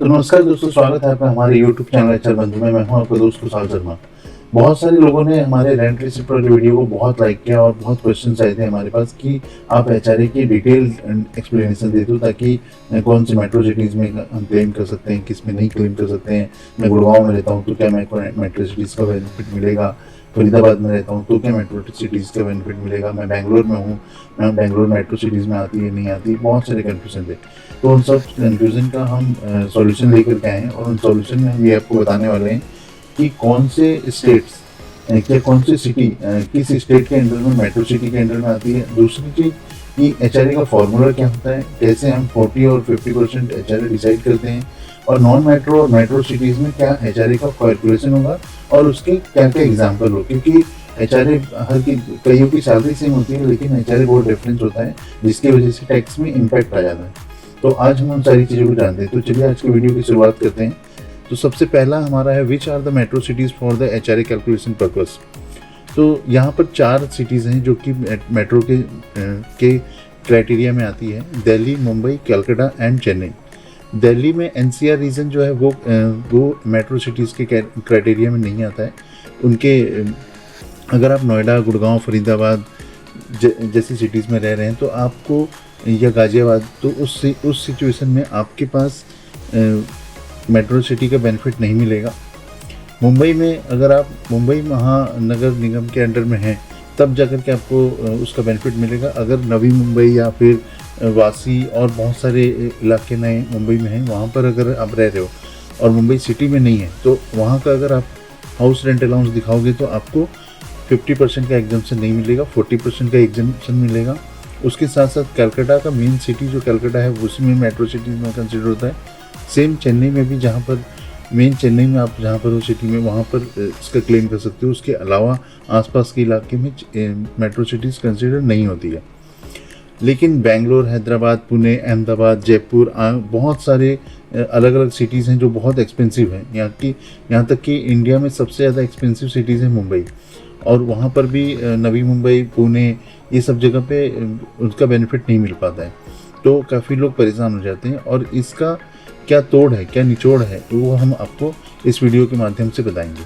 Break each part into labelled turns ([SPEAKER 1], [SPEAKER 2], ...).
[SPEAKER 1] तो नमस्कार दोस्तों, स्वागत है आपका हमारे YouTube चैनल एचआर बंधु में। मैं हूं आपका दोस्त कुशाल शर्मा। बहुत सारे लोगों ने हमारे रेंट रिसिप्ट वाली वीडियो को बहुत लाइक किया और बहुत क्वेश्चंस आए थे हमारे पास कि आप एचआरए की डिटेल एक्सप्लेनेशन दे दो, ताकि कौन सी मेट्रो सिटीज़ में हम क्लेम कर सकते हैं, किस में नहीं क्लेम कर सकते हैं। मैं गुड़गांव में रहता हूँ तो क्या मेट्रो सिटीज़ का बेनिफिट मिलेगा, फरीदाबाद में रहता हूँ तो क्या मेट्रो सिटीज़ का बेनिफिट मिलेगा, मैं बेंगलोर में हूँ, मैं बेंगलोर मेट्रो सिटीज़ में आती है नहीं आती। बहुत सारे कन्फ्यूजन थे, तो उन सब कन्फ्यूजन का हम सॉल्यूशन लेकर के आए हैं। और उन सॉल्यूशन में हम ये आपको बताने वाले हैं कि कौन से स्टेट्स क्या कौन सी सिटी किस स्टेट के अंडर में मेट्रो सिटी के अंडर में आती है। दूसरी चीज़ कि एचआरए का फॉर्मूला क्या होता है, कैसे हम 40 और 50% एचआरए डिसाइड करते हैं, और नॉन मेट्रो और मेट्रो सिटीज़ में क्या एचआरए का कैलकुलेशन होगा और उसके क्या क्या एग्जाम्पल हो। क्योंकि एचआरए हर की कईयों की सैलरी सेम होती है, लेकिन एचआरए बहुत डिफरेंस होता है, जिसकी वजह से टैक्स में इम्पैक्ट आ जाता है। तो आज हम उन सारी चीज़ों को जानते हैं। तो चलिए आज की वीडियो की शुरुआत करते हैं। तो सबसे पहला हमारा है which are the metro cities for the HRA calculation purpose. तो यहाँ पर 4 सिटीज़ हैं जो कि मेट्रो के क्राइटेरिया में आती है: दिल्ली, मुंबई, कलकत्ता एंड चेन्नई। दिल्ली में एनसीआर रीजन जो है वो मेट्रो सिटीज़ के क्राइटेरिया में नहीं आता है। उनके अगर आप नोएडा, गुड़गांव, फरीदाबाद जैसी सिटीज़ में रह रहे हैं तो आपको, या गाज़ियाबाद, तो उस सिचुएशन में आपके पास मेट्रो सिटी का बेनिफिट नहीं मिलेगा। मुंबई में अगर आप मुंबई महानगर निगम के अंडर में हैं तब जाकर के आपको उसका बेनिफिट मिलेगा। अगर नवी मुंबई या फिर वासी और बहुत सारे इलाके नए मुंबई में हैं, वहाँ पर अगर आप रह रहे हो और मुंबई सिटी में नहीं है, तो वहाँ का अगर आप हाउस रेंट अलाउंस दिखाओगे तो आपको 50% का एग्जम्पशन नहीं मिलेगा, 40% का एग्जम्पशन मिलेगा। उसके साथ साथ कलकत्ता का मेन सिटी जो कलकत्ता है उसमें मेट्रो सिटी में कंसिडर होता है। सेम चेन्नई में भी, जहाँ पर मेन चेन्नई में आप जहाँ पर हो सिटी में, वहाँ पर इसका क्लेम कर सकते हो। उसके अलावा आसपास के इलाके में मेट्रो सिटीज़ कंसिडर नहीं होती है। लेकिन बेंगलोर, हैदराबाद, पुणे, अहमदाबाद, जयपुर, बहुत सारे अलग अलग सिटीज़ हैं जो बहुत एक्सपेंसिव हैं। यहाँ तक कि इंडिया में सबसे ज़्यादा एक्सपेंसिव सिटीज़ है मुंबई, और वहाँ पर भी नवी मुंबई, पुणे, ये सब जगह पे उसका बेनिफिट नहीं मिल पाता है। तो काफ़ी लोग परेशान हो जाते हैं, और इसका क्या तोड़ है, क्या निचोड़ है, वो हम आपको इस वीडियो के माध्यम से बताएंगे।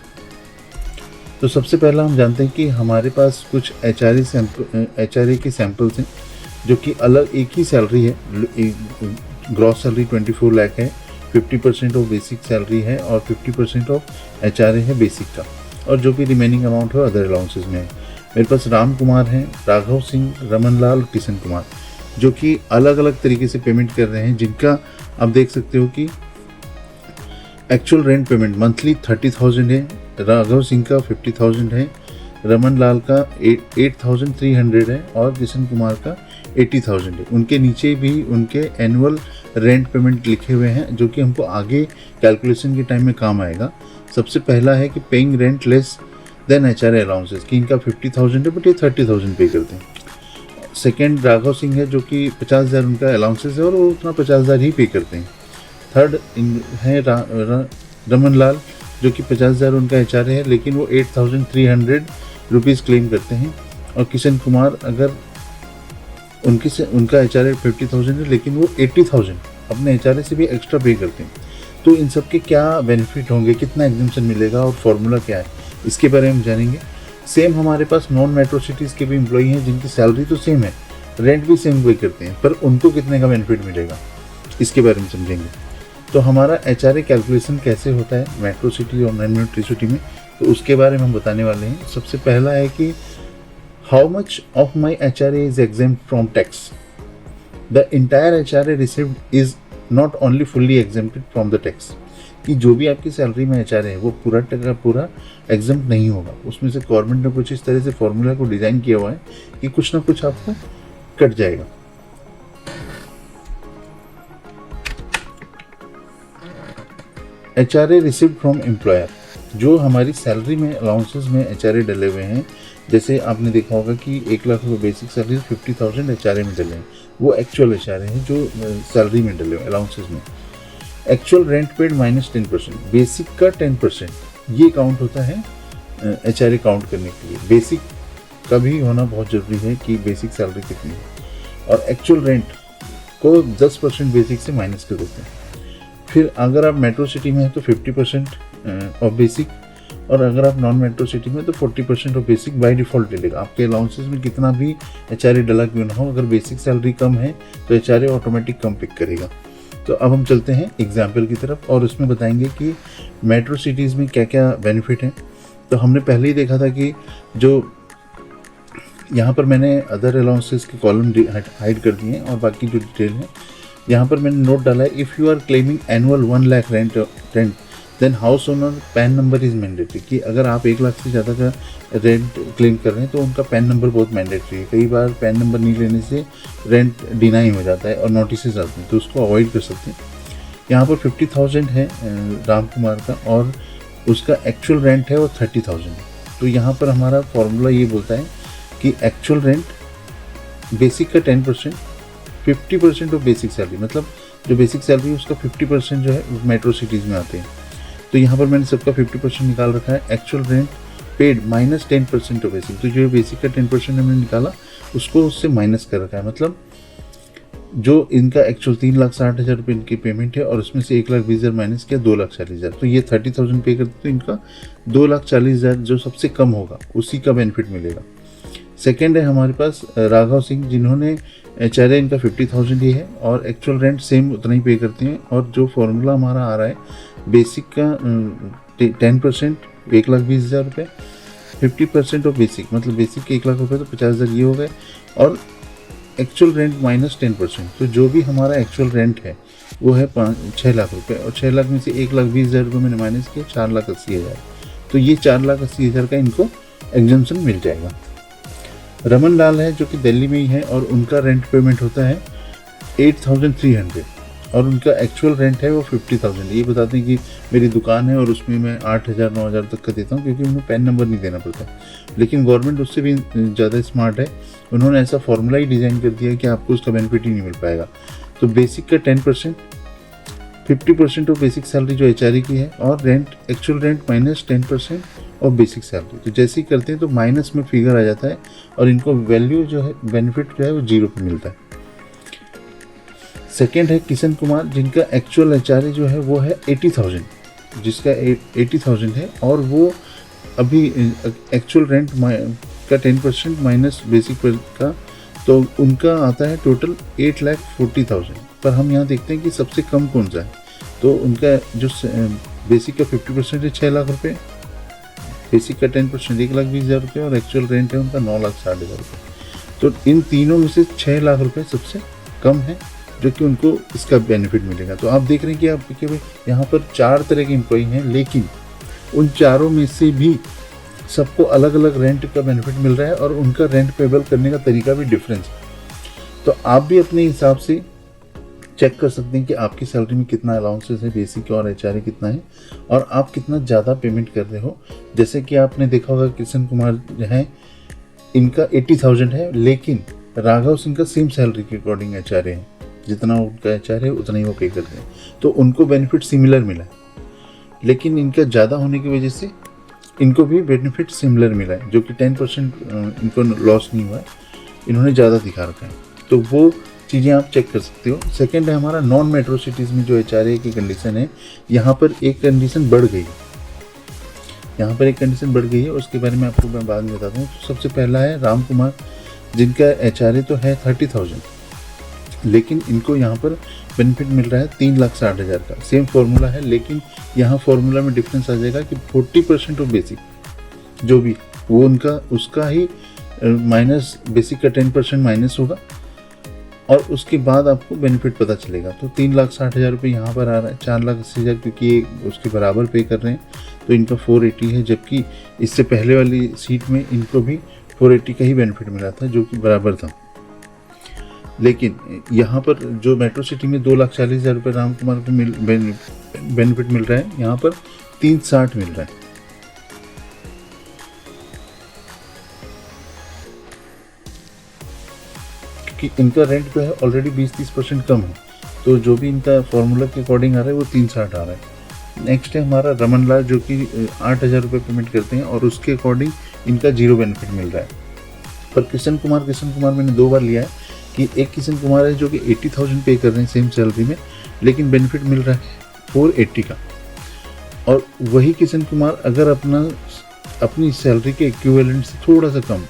[SPEAKER 1] तो सबसे पहला हम जानते हैं कि हमारे पास कुछ एचआरए के सैम्पल्स हैं जो कि अलग एक ही सैलरी है। ग्रॉस सैलरी 24 लाख है, 50% ऑफ बेसिक सैलरी है और 50% ऑफ एचआरए है बेसिक का, और जो भी रिमेनिंग अमाउंट है अदर अलाउंसेस में है। मेरे पास राम कुमार हैं, राघव सिंह, रमन लाल, किशन कुमार, जो कि अलग अलग तरीके से पेमेंट कर रहे हैं, जिनका आप देख सकते हो कि एक्चुअल रेंट पेमेंट मंथली 30,000 है, राघव सिंह का 50,000 है, रमन लाल का 8,300 है और किशन कुमार का 80,000 है। उनके नीचे भी उनके एनुअल रेंट पेमेंट लिखे हुए हैं, जो कि हमको आगे कैलकुलेशन के टाइम में काम आएगा। सबसे पहला है कि paying rent less than HRA allowances, कि इनका 50,000 है बट ये 30,000 पे करते हैं। सेकेंड राघव सिंह है, जो कि 50,000 उनका अलाउंसेस है और वो उतना 50,000 ही पे करते हैं। थर्ड है रमन लाल, जो कि 50,000 उनका एचआरए है, लेकिन वो 8,300 रुपीज़ क्लेम करते हैं। और किशन कुमार, अगर उनका एचआरए 50,000 है, लेकिन वो 80,000 अपने एचआरए से भी एक्स्ट्रा पे करते हैं। तो इन सब के क्या बेनिफिट होंगे, कितना एग्जम्पशन मिलेगा और फॉर्मूला क्या है, इसके बारे में हम जानेंगे। सेम हमारे पास नॉन मेट्रो सिटीज़ के भी एम्प्लॉई हैं जिनकी सैलरी तो सेम है, रेंट भी सेम पे करते हैं, पर उनको कितने का बेनिफिट मिलेगा, इसके बारे में समझेंगे। तो हमारा एचआरए कैलकुलेशन कैसे होता है मेट्रो सिटी और नॉन मेट्रो सिटी में, तो उसके बारे में हम बताने वाले हैं। सबसे पहला है कि how much of my HRA is exempt from tax. The entire HRA received is not only fully exempted from the tax, कि जो भी आपकी सैलरी में एचआरए है वो पूरा का पूरा एग्जाम्प्ट नहीं होगा। उसमें से गवर्नमेंट ने कुछ इस तरह से फॉर्मूला को डिज़ाइन किया हुआ है कि कुछ ना कुछ आपको कट जाएगा। एचआरए रिसीव्ड फ्रॉम एम्प्लॉयर, जो हमारी सैलरी में अलाउंसेस में एचआरए डले हुए हैं, जैसे आपने देखा होगा कि 1 लाख रुपये बेसिक सैलरी, 50,000 एचआरए में डले हैं, वो एक्चुअल एचआरए हैं जो सैलरी में डले हुए अलाउंसेस में। Actual rent paid minus 10%, basic का 10%, ये काउंट होता है एचआरए काउंट करने के लिए। बेसिक का भी होना बहुत ज़रूरी है कि बेसिक सैलरी कितनी है, और एक्चुअल रेंट को 10% बेसिक से माइनस कर देते हैं। फिर अगर आप मेट्रो सिटी में हैं तो 50% ऑफ बेसिक, और अगर आप नॉन मेट्रो सिटी में तो 40% ऑफ बेसिक बाय डिफ़ॉल्ट ले लेगा। आपके अलाउंसेस में कितना भी HRA डला क्यों ना हो, अगर बेसिक सैलरी कम है तो HRA ऑटोमेटिक कम पिक करेगा। तो अब हम चलते हैं एग्जाम्पल की तरफ और उसमें बताएंगे कि मेट्रो सिटीज़ में क्या क्या बेनिफिट हैं। तो हमने पहले ही देखा था कि जो यहाँ पर मैंने अदर अलाउंसेस के कॉलम हाइड कर दिए हैं और बाकी जो डिटेल है यहाँ पर मैंने नोट डाला है। If you are claiming annual 1 lakh rent then house owner PAN number is mandatory, कि अगर आप 1 लाख से ज़्यादा का रेंट क्लेम कर रहे हैं तो उनका पैन नंबर बहुत मैंडेटरी है। कई बार पैन नंबर नहीं लेने से रेंट डिनाई हो जाता है और नोटिसेज आते हैं, तो उसको अवॉइड कर सकते हैं। यहाँ पर 50,000 है राम कुमार का और उसका एक्चुअल रेंट है वो 30,000 है। तो यहाँ पर हमारा फॉर्मूला ये बोलता है कि एक्चुअल रेंट बेसिक का 10%, 50% ऑफ बेसिक सैलरी, मतलब जो बेसिक सैलरी है उसका 50% जो है मेट्रो सिटीज़ में आते हैं। तो यहाँ पर मैंने सबका 50% निकाल रखा है। Actual rent paid minus 10% of basic, तो जो बेसिक का 10% हमने निकाला उसको उससे माइनस कर रखा है। मतलब जो इनका एक्चुअल 3,60,000 रुपये इनकी पेमेंट है और उसमें से 1,20,000 माइनस किया 2,40,000, तो ये 30,000 पे करते तो इनका 2,40,000 जो सबसे कम होगा उसी का बेनिफिट मिलेगा। सेकेंड है हमारे पास राघव सिंह, जिन्होंने HRA इनका 50,000 ही है और एक्चुअल रेंट सेम उतना ही पे करते हैं। और जो फॉर्मूला हमारा आ रहा है बेसिक का 10% 1,20,000 रुपये, 50% ऑफ बेसिक मतलब बेसिक के 1 लाख रुपये तो 50,000 ये हो गए, और एक्चुअल रेंट माइनस 10%, तो जो भी हमारा एक्चुअल रेंट है वो है 6 लाख रुपये, और 6 लाख में से 1,20,000 रुपये मैंने माइनस किया 4,80,000, तो ये 4,80,000 का इनको एग्जम्पशन मिल जाएगा। रमन लाल है जो कि दिल्ली में ही है और उनका रेंट पेमेंट होता है 8,300 और उनका एक्चुअल रेंट है वो 50,000। ये बताते हैं कि मेरी दुकान है और उसमें मैं 8,000 9,000 तक का देता हूँ क्योंकि उन्हें पैन नंबर नहीं देना पड़ता। लेकिन गवर्नमेंट उससे भी ज़्यादा स्मार्ट है, उन्होंने ऐसा फॉर्मूला ही डिज़ाइन कर दिया है कि आपको उसका बेनिफिट ही नहीं मिल पाएगा। तो बेसिक का 10%, 50% ऑफ बेसिक सैलरी जो HRA की है, और rent actual rent minus 10% of basic salary. तो जैसे ही करते हैं तो माइनस में फिगर आ जाता है और इनको वैल्यू जो है बेनिफिट जो है वो 0 पे मिलता है। सेकेंड है किशन कुमार, जिनका एक्चुअल HRA जो है वो है 80,000, जिसका 80,000 है और वो अभी एक्चुअल रेंट का 10% माइनस बेसिक का, तो उनका आता है टोटल 8,40,000। पर हम यहाँ देखते हैं कि सबसे कम कौन सा है, तो उनका जो बेसिक का 50% है 6 लाख रुपये, बेसिक का 10% 1,20,000 रुपये और एक्चुअल रेंट है उनका 9,60,000 रुपये। तो इन तीनों में से 6 लाख रुपये सबसे कम है जो कि उनको इसका बेनिफिट मिलेगा। तो आप देख रहे हैं कि आप यहाँ पर 4 तरह के एम्प्लॉई हैं, लेकिन उन चारों में से भी सबको अलग अलग रेंट का बेनिफिट मिल रहा है और उनका रेंट पेबल करने का तरीका भी डिफरेंस है। तो आप भी अपने हिसाब से चेक कर सकते हैं कि आपकी सैलरी में कितना अलाउंसेस है बेसिक और HRA कितना है और आप कितना ज़्यादा पेमेंट कर रहे हो। जैसे कि आपने देखा होगा किशन कुमार जो है इनका 80,000 है, लेकिन राघव सिंह का सेम सैलरी के अकॉर्डिंग HRA है, जितना उनका HRA है उतना ही वो पे करते हैं, तो उनको बेनिफिट सिमिलर मिला है। लेकिन इनका ज़्यादा होने की वजह से इनको भी बेनिफिट सिमिलर मिला है, जो कि 10% इनको लॉस नहीं हुआ है, इन्होंने ज़्यादा दिखा रखा है। तो वो चीज़ें आप चेक कर सकते हो। सेकंड है हमारा नॉन मेट्रो सिटीज़ में जो HRA की कंडीशन है, यहाँ पर एक कंडीशन बढ़ गई है, यहाँ पर एक कंडीशन बढ़ गई है, उसके बारे में आपको मैं बाद में बताता हूँ। सबसे पहला है राम कुमार, जिनका HRA तो है 30,000, लेकिन इनको यहाँ पर बेनिफिट मिल रहा है 3,60,000 का। सेम फॉर्मूला है, लेकिन यहाँ फॉर्मूला में डिफरेंस आ जाएगा कि 40% ऑफ बेसिक जो भी वो उनका उसका ही माइनस बेसिक का 10% माइनस होगा और उसके बाद आपको बेनिफिट पता चलेगा। तो 3,60,000 रुपये यहाँ पर आ रहा है, 4,80,000 क्योंकि ये उसके बराबर पे कर रहे हैं तो इनका 480 है, जबकि इससे पहले वाली सीट में इनको भी 480 का ही बेनिफिट मिला था जो कि बराबर था। लेकिन यहाँ पर जो मेट्रो सिटी में 2,40,000 रुपये राम कुमार को बेनिफिट मिल रहा है, यहाँ पर 360 मिल रहा है। कि इनका रेंट जो है ऑलरेडी 20-30% कम है, तो जो भी इनका फॉर्मूला के अकॉर्डिंग आ रहा है वो 360 आ रहा है। नेक्स्ट है हमारा रमन लाल, जो कि 8,000 रुपये पेमेंट करते हैं और उसके अकॉर्डिंग इनका 0 बेनिफिट मिल रहा है। पर किशन कुमार मैंने 2 बार लिया है कि एक किशन कुमार है जो कि 80,000 पे कर रहे हैं सेम सैलरी में, लेकिन बेनिफिट मिल रहा है 480 का। और वही किशन कुमार अगर अपनी सैलरी के इक्विवेलेंट से थोड़ा सा कम,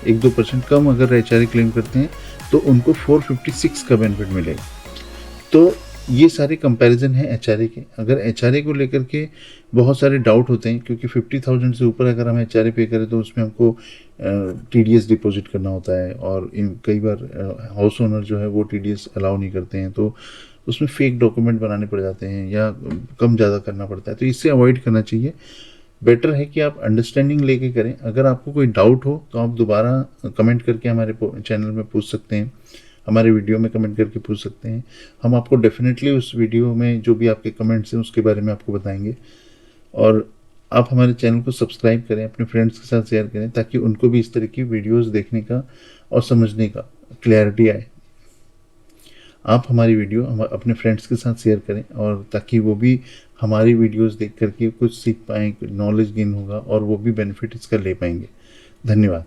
[SPEAKER 1] 1-2% कम अगर एचआरए क्लेम करते हैं तो उनको 456 का बेनिफिट मिलेगा। तो ये सारे कंपैरिजन हैं एचआरए के। अगर एचआरए को लेकर के बहुत सारे डाउट होते हैं, क्योंकि 50,000 से ऊपर अगर हम एचआरए पे करें तो उसमें हमको टीडीएस डिपॉजिट करना होता है, और कई बार हाउस ओनर जो है वो टीडीएस अलाउ नहीं करते हैं, तो उसमें फेक डॉक्यूमेंट बनाने पड़ जाते हैं या कम ज़्यादा करना पड़ता है। तो इससे अवॉइड करना चाहिए। बेटर है कि आप अंडरस्टैंडिंग लेके करें। अगर आपको कोई डाउट हो तो आप दोबारा कमेंट करके हमारे चैनल में पूछ सकते हैं, हमारे वीडियो में कमेंट करके पूछ सकते हैं। हम आपको डेफिनेटली उस वीडियो में जो भी आपके कमेंट्स हैं उसके बारे में आपको बताएंगे। और आप हमारे चैनल को सब्सक्राइब करें, अपने फ्रेंड्स के साथ शेयर करें, ताकि उनको भी इस तरह की वीडियोस देखने का और समझने का क्लैरिटी आए। आप हमारी वीडियो अपने फ्रेंड्स के साथ शेयर करें, और ताकि वो भी हमारी वीडियोस देख करके कुछ सीख पाएँ, नॉलेज गेन होगा और वो भी बेनिफिट इसका ले पाएंगे। धन्यवाद।